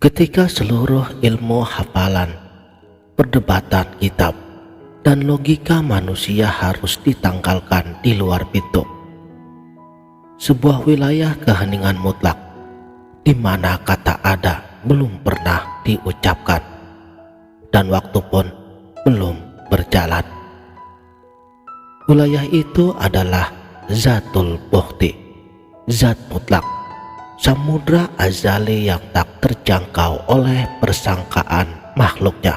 Ketika seluruh ilmu hafalan, perdebatan kitab, dan logika manusia harus ditanggalkan di luar pintu. Sebuah wilayah keheningan mutlak, di mana kata ada belum pernah diucapkan, dan waktu pun belum berjalan. Wilayah itu adalah Zatul Bukhti, zat mutlak, samudra azali yang tak terjangkau oleh persangkaan makhluknya.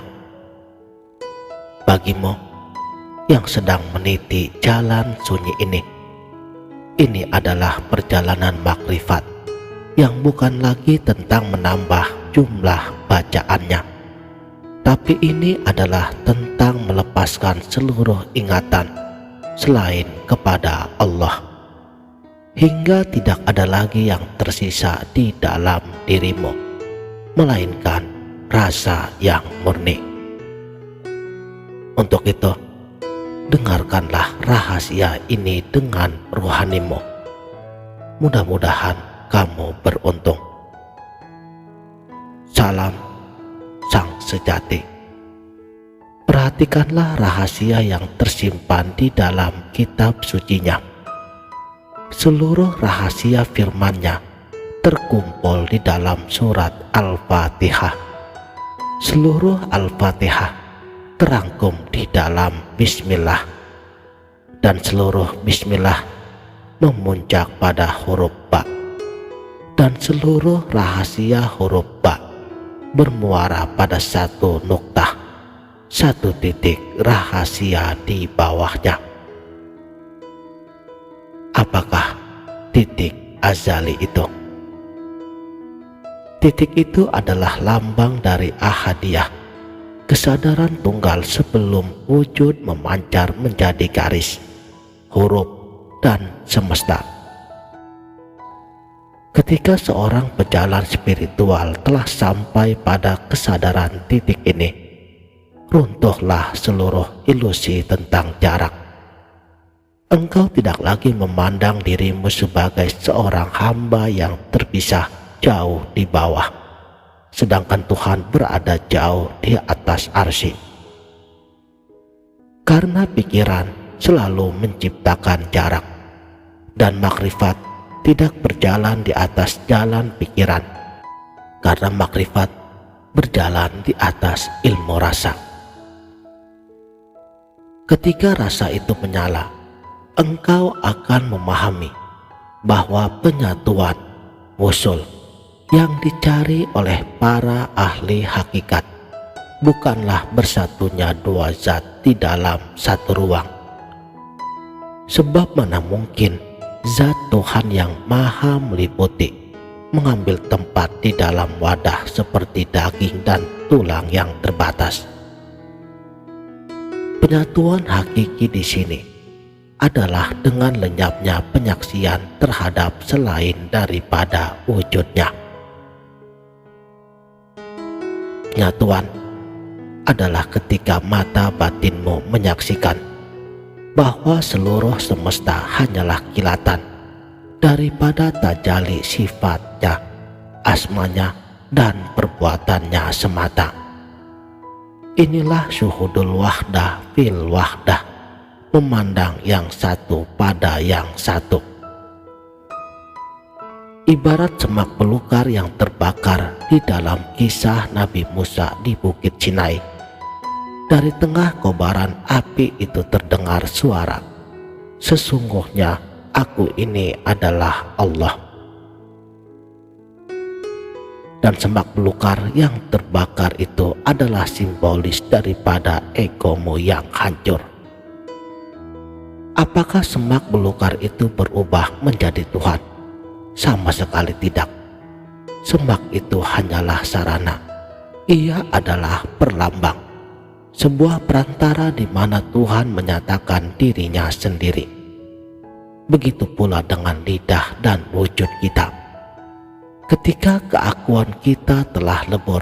Bagimu yang sedang meniti jalan sunyi ini adalah perjalanan makrifat yang bukan lagi tentang menambah jumlah bacaannya, tapi ini adalah tentang melepaskan seluruh ingatan selain kepada Allah, hingga tidak ada lagi yang tersisa di dalam dirimu, melainkan rasa yang murni. Untuk itu, dengarkanlah rahasia ini dengan ruhanimu. Mudah-mudahan kamu beruntung. Salam Sang Sejati. Perhatikanlah rahasia yang tersimpan di dalam kitab sucinya. Seluruh rahasia firman-Nya terkumpul di dalam surat Al-Fatihah. Seluruh Al-Fatihah terangkum di dalam Bismillah, dan seluruh Bismillah memuncak pada huruf Ba, dan seluruh rahasia huruf Ba bermuara pada satu nuktah, satu titik rahasia di bawahnya. Apakah titik azali itu? Titik itu adalah lambang dari ahadiyah, kesadaran tunggal sebelum wujud memancar menjadi garis, huruf, dan semesta. Ketika seorang pejalan spiritual telah sampai pada kesadaran titik ini, runtuhlah seluruh ilusi tentang jarak. Engkau tidak lagi memandang dirimu sebagai seorang hamba yang terpisah jauh di bawah, sedangkan Tuhan berada jauh di atas arsy. Karena pikiran selalu menciptakan jarak, dan makrifat tidak berjalan di atas jalan pikiran, karena makrifat berjalan di atas ilmu rasa. Ketika rasa itu menyala, engkau akan memahami bahwa penyatuan wusul yang dicari oleh para ahli hakikat bukanlah bersatunya dua zat di dalam satu ruang. Sebab mana mungkin zat Tuhan yang maha meliputi mengambil tempat di dalam wadah seperti daging dan tulang yang terbatas. Penyatuan hakiki di sini adalah dengan lenyapnya penyaksian terhadap selain daripada wujudnya. Penyatuan adalah ketika mata batinmu menyaksikan bahwa seluruh semesta hanyalah kilatan daripada tajali sifatnya, asmanya, dan perbuatannya semata. Inilah syuhudul wahdah fil wahdah, memandang yang satu pada yang satu. Ibarat semak belukar yang terbakar di dalam kisah Nabi Musa di Bukit Sinai. Dari tengah kobaran api itu terdengar suara, "Sesungguhnya aku ini adalah Allah." Dan semak belukar yang terbakar itu adalah simbolis daripada egomu yang hancur. Apakah semak belukar itu berubah menjadi Tuhan? Sama sekali tidak. Semak itu hanyalah sarana. Ia adalah perlambang, sebuah perantara di mana Tuhan menyatakan dirinya sendiri. Begitu pula dengan lidah dan wujud kita. Ketika keakuan kita telah lebur,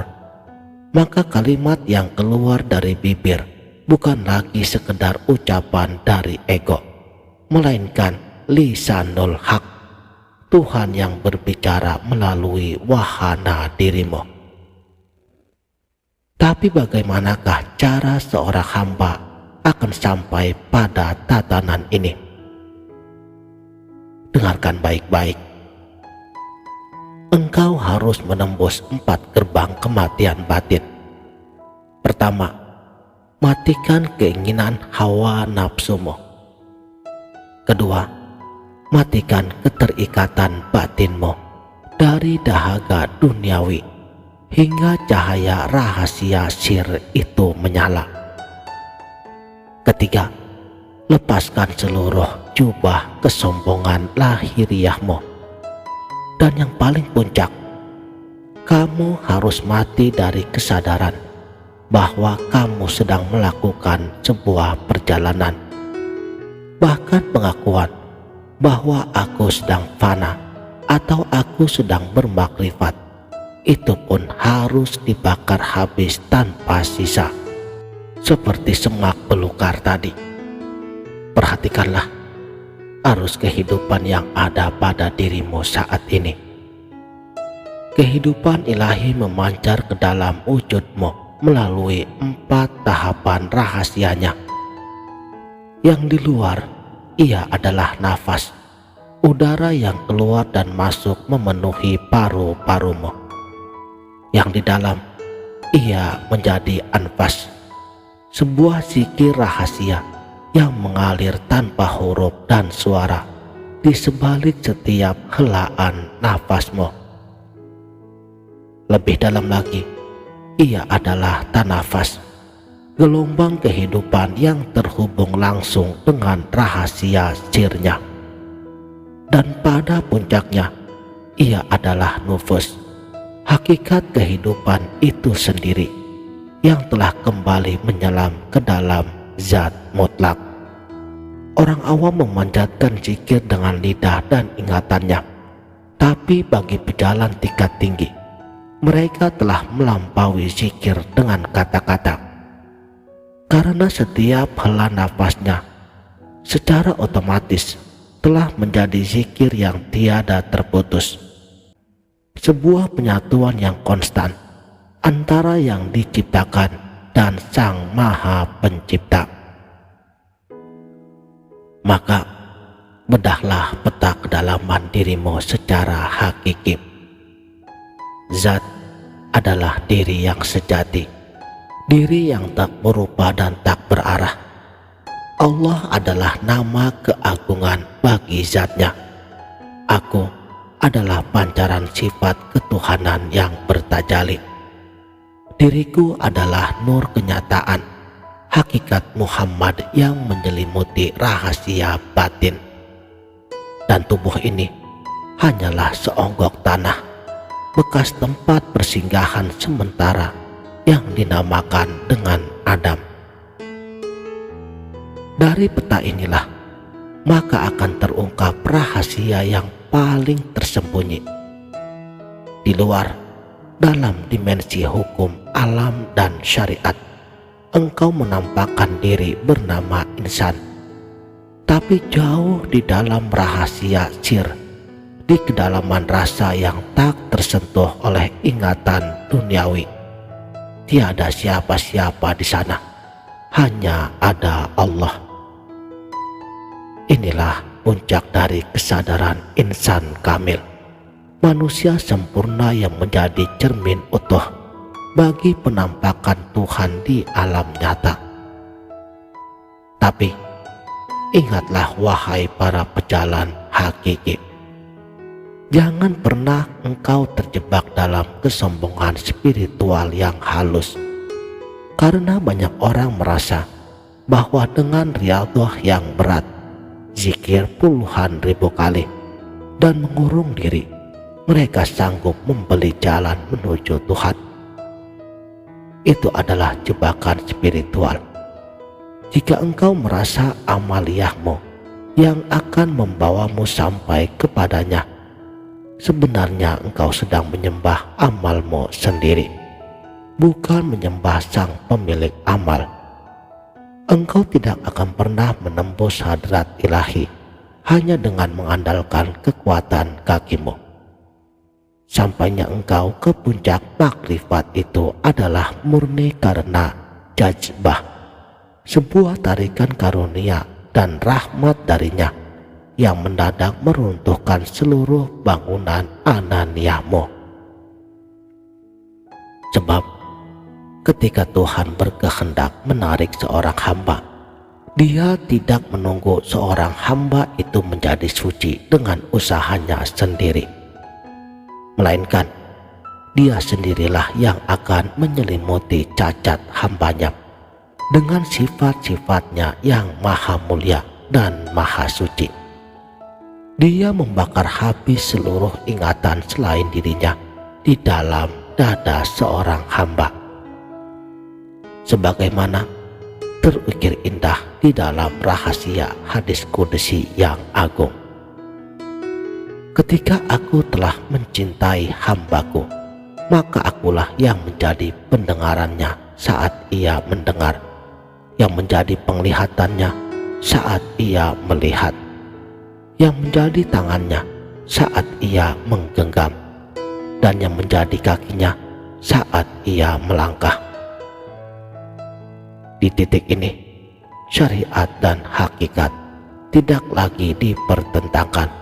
maka kalimat yang keluar dari bibir bukan lagi sekedar ucapan dari ego, melainkan lisanul haq, Tuhan yang berbicara melalui wahana dirimu. Tapi bagaimanakah cara seorang hamba akan sampai pada tatanan ini? Dengarkan baik-baik. Engkau harus menembus 4 gerbang kematian batin. Pertama, matikan keinginan hawa nafsumu. Kedua, matikan keterikatan batinmu dari dahaga duniawi hingga cahaya rahasia sir itu menyala. Ketiga, lepaskan seluruh jubah kesombongan lahiriahmu. Dan yang paling puncak, kamu harus mati dari kesadaran bahwa kamu sedang melakukan sebuah perjalanan. Bahkan pengakuan bahwa aku sedang fana atau aku sedang bermakrifat, itu pun harus dibakar habis tanpa sisa. Seperti semak belukar tadi. Perhatikanlah arus kehidupan yang ada pada dirimu saat ini. Kehidupan ilahi memancar ke dalam wujudmu melalui 4 tahapan rahasianya. Yang di luar, ia adalah nafas, udara yang keluar dan masuk memenuhi paru-parumu. Yang di dalam, ia menjadi anfas, sebuah zikir rahasia yang mengalir tanpa huruf dan suara di sebalik setiap helaan nafasmu. Lebih dalam lagi, ia adalah tanafas, gelombang kehidupan yang terhubung langsung dengan rahasia sirnya. Dan pada puncaknya, ia adalah nufus, hakikat kehidupan itu sendiri yang telah kembali menyelam ke dalam zat mutlak. Orang awam memanjatkan zikir dengan lidah dan ingatannya, tapi bagi pejalan tingkat tinggi, mereka telah melampaui zikir dengan kata-kata. Karena setiap hela nafasnya secara otomatis telah menjadi zikir yang tiada terputus, sebuah penyatuan yang konstan antara yang diciptakan dan Sang Maha Pencipta. Maka bedahlah peta kedalaman dirimu secara hakiki. Zat adalah diri yang sejati, diri yang tak berubah dan tak berarah. Allah adalah nama keagungan bagi zatnya. Aku adalah pancaran sifat ketuhanan yang bertajalli. Diriku adalah nur kenyataan, hakikat Muhammad yang menyelimuti rahasia batin. Dan tubuh ini hanyalah seonggok tanah, bekas tempat persinggahan sementara yang dinamakan dengan Adam. Dari peta inilah maka akan terungkap rahasia yang paling tersembunyi. Di luar, dalam dimensi hukum alam dan syariat, engkau menampakkan diri bernama insan. Tapi jauh di dalam rahasia sir, di kedalaman rasa yang tak tersentuh oleh ingatan duniawi, tiada siapa-siapa di sana, hanya ada Allah. Inilah puncak dari kesadaran insan kamil, manusia sempurna yang menjadi cermin utuh bagi penampakan Tuhan di alam nyata. Tapi ingatlah wahai para pejalan hakiki, jangan pernah engkau terjebak dalam kesombongan spiritual yang halus. Karena banyak orang merasa bahwa dengan riyadhah yang berat, zikir puluhan ribu kali, dan mengurung diri, mereka sanggup membeli jalan menuju Tuhan. Itu adalah jebakan spiritual. Jika engkau merasa amaliyahmu yang akan membawamu sampai kepadanya, sebenarnya engkau sedang menyembah amalmu sendiri, bukan menyembah sang pemilik amal. Engkau tidak akan pernah menembus hadrat ilahi hanya dengan mengandalkan kekuatan kakimu. Sampainya engkau ke puncak makrifat itu adalah murni karena jazbah, sebuah tarikan karunia dan rahmat darinya yang mendadak meruntuhkan seluruh bangunan ananiahmu. Sebab ketika Tuhan berkehendak menarik seorang hamba, Dia tidak menunggu seorang hamba itu menjadi suci dengan usahanya sendiri, melainkan Dia sendirilah yang akan menyelimuti cacat hambanya dengan sifat-sifatnya yang maha mulia dan maha suci. Dia membakar habis seluruh ingatan selain dirinya di dalam dada seorang hamba, sebagaimana terukir indah di dalam rahasia hadis kudusi yang agung. Ketika aku telah mencintai hambaku, maka akulah yang menjadi pendengarannya saat ia mendengar, yang menjadi penglihatannya saat ia melihat, yang menjadi tangannya saat ia menggenggam, dan yang menjadi kakinya saat ia melangkah. Di titik ini, syariat dan hakikat tidak lagi dipertentangkan.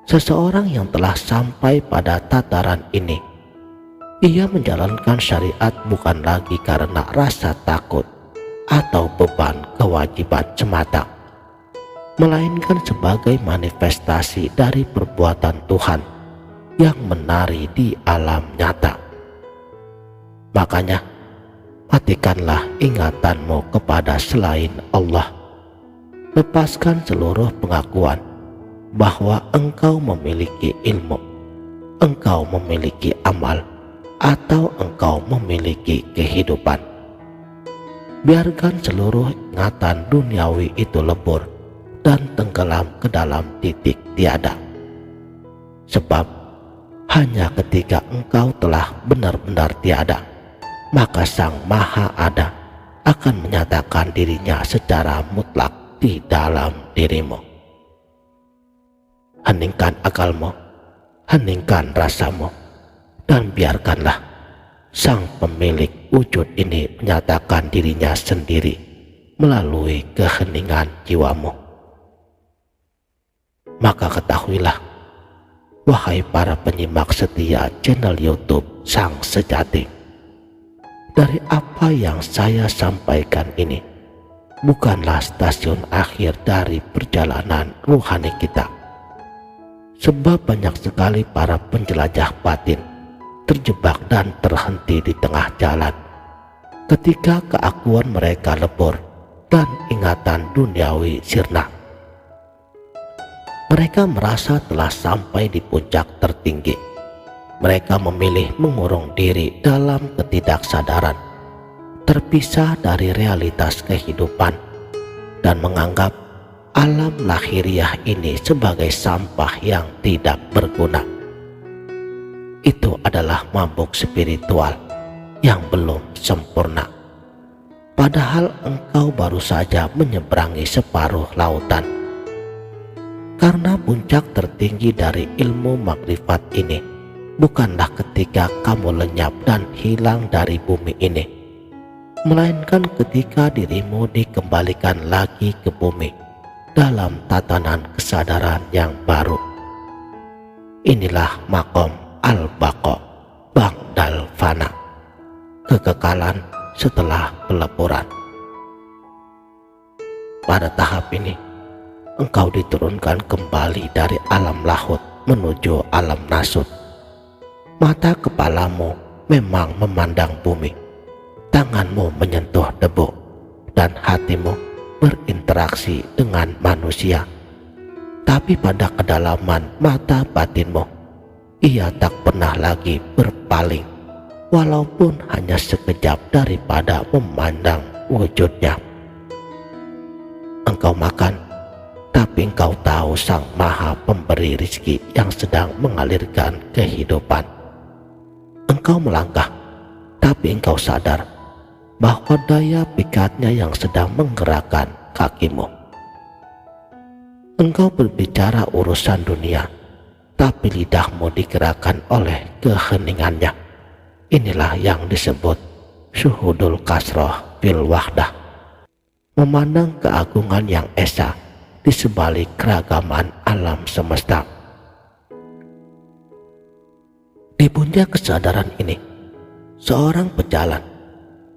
Seseorang yang telah sampai pada tataran ini, ia menjalankan syariat bukan lagi karena rasa takut atau beban kewajiban semata, melainkan sebagai manifestasi dari perbuatan Tuhan yang menari di alam nyata. Makanya, matikanlah ingatanmu kepada selain Allah. Lepaskan seluruh pengakuan bahwa engkau memiliki ilmu, engkau memiliki amal, atau engkau memiliki kehidupan. Biarkan seluruh ingatan duniawi itu lebur dan tenggelam ke dalam titik tiada. Sebab hanya ketika engkau telah benar-benar tiada, maka Sang Maha Ada akan menyatakan dirinya secara mutlak di dalam dirimu. Heningkan akalmu, heningkan rasamu, dan biarkanlah Sang Pemilik wujud ini menyatakan dirinya sendiri melalui keheningan jiwamu. Maka ketahuilah, wahai para penyimak setia channel YouTube Sang Sejati, dari apa yang saya sampaikan ini bukanlah stasiun akhir dari perjalanan rohani kita. Sebab banyak sekali para penjelajah batin terjebak dan terhenti di tengah jalan ketika keakuan mereka lebur dan ingatan duniawi sirna. Mereka merasa telah sampai di puncak tertinggi. Mereka memilih mengurung diri dalam ketidaksadaran, terpisah dari realitas kehidupan, dan menganggap alam lahiriah ini sebagai sampah yang tidak berguna. Itu adalah mabuk spiritual yang belum sempurna. Padahal engkau baru saja menyeberangi separuh lautan. Karena puncak tertinggi dari ilmu makrifat ini bukanlah ketika kamu lenyap dan hilang dari bumi ini, melainkan ketika dirimu dikembalikan lagi ke bumi dalam tatanan kesadaran yang baru. Inilah makom al-baqa ba'dal fana, kekekalan setelah peleburan. Pada tahap ini, engkau diturunkan kembali dari alam lahut menuju alam nasut. Mata kepalamu memang memandang bumi, tanganmu menyentuh debu, dan hatimu berinteraksi dengan manusia. Tapi pada kedalaman mata batinmu, ia tak pernah lagi berpaling, walaupun hanya sekejap daripada memandang wujudnya. Engkau makan, tapi engkau tahu Sang Maha Pemberi rizki yang sedang mengalirkan kehidupan. Engkau melangkah, tapi engkau sadar bahwa daya pikatnya yang sedang menggerakkan kakimu. Engkau berbicara urusan dunia, tapi lidahmu digerakkan oleh keheningannya. Inilah yang disebut syuhudul kasroh fil wahdah, memandang keagungan yang esa di sebalik keragaman alam semesta. Di puncak kesadaran ini, seorang pejalan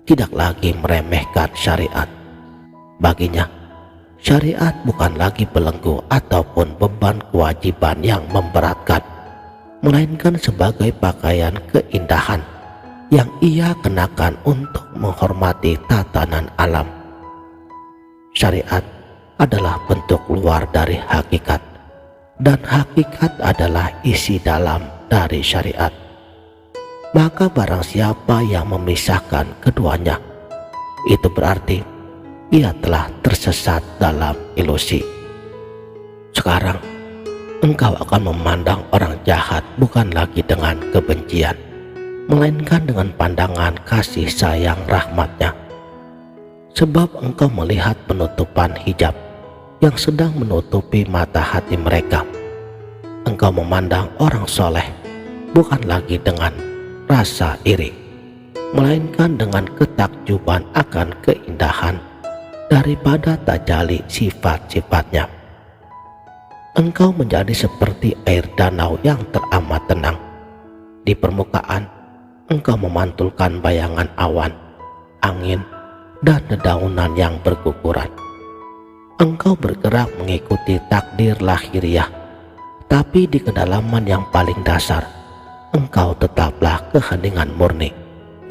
tidak lagi meremehkan syariat. Baginya, syariat bukan lagi belenggu ataupun beban kewajiban yang memberatkan, melainkan sebagai pakaian keindahan yang ia kenakan untuk menghormati tatanan alam. Syariat adalah bentuk luar dari hakikat, dan hakikat adalah isi dalam dari syariat. Maka barang siapa yang memisahkan keduanya, itu berarti ia telah tersesat dalam ilusi. Sekarang engkau akan memandang orang jahat bukan lagi dengan kebencian, melainkan dengan pandangan kasih sayang rahmatnya. Sebab engkau melihat penutupan hijab yang sedang menutupi mata hati mereka. Engkau memandang orang soleh bukan lagi dengan rasa iri, melainkan dengan ketakjuban akan keindahan daripada tajalli sifat-sifatnya. Engkau menjadi seperti air danau yang teramat tenang. Di permukaan engkau memantulkan bayangan awan, angin, dan dedaunan yang berguguran. Engkau bergerak mengikuti takdir lahiriah, tapi di kedalaman yang paling dasar, engkau tetaplah keheningan murni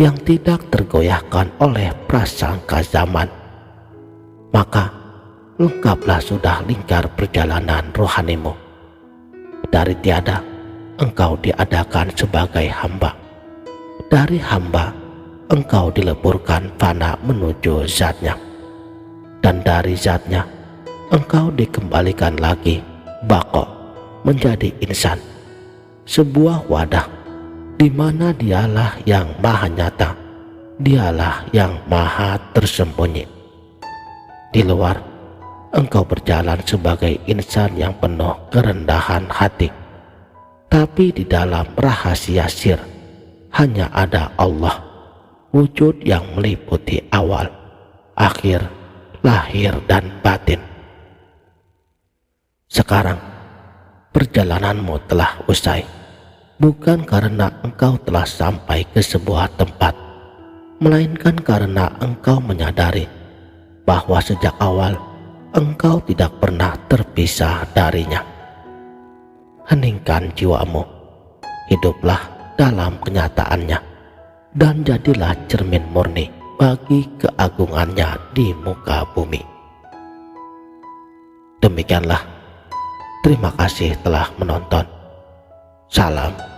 yang tidak tergoyahkan oleh prasangka zaman. Maka lengkaplah sudah lingkar perjalanan rohanimu. Dari tiada, engkau diadakan sebagai hamba. Dari hamba, engkau dileburkan fana menuju zatnya. Dan dari zatnya, engkau dikembalikan lagi baqo menjadi insan, sebuah wadah di mana dialah yang maha nyata, dialah yang maha tersembunyi. Di luar, engkau berjalan sebagai insan yang penuh kerendahan hati, tapi di dalam rahasia sir hanya ada Allah, wujud yang meliputi awal, akhir, lahir, dan batin. Sekarang perjalananmu telah usai, bukan karena engkau telah sampai ke sebuah tempat, melainkan karena engkau menyadari bahwa sejak awal engkau tidak pernah terpisah darinya. Heningkan jiwamu, hiduplah dalam kenyataannya, dan jadilah cermin murni bagi keagungannya di muka bumi. Demikianlah. Terima kasih telah menonton. Salam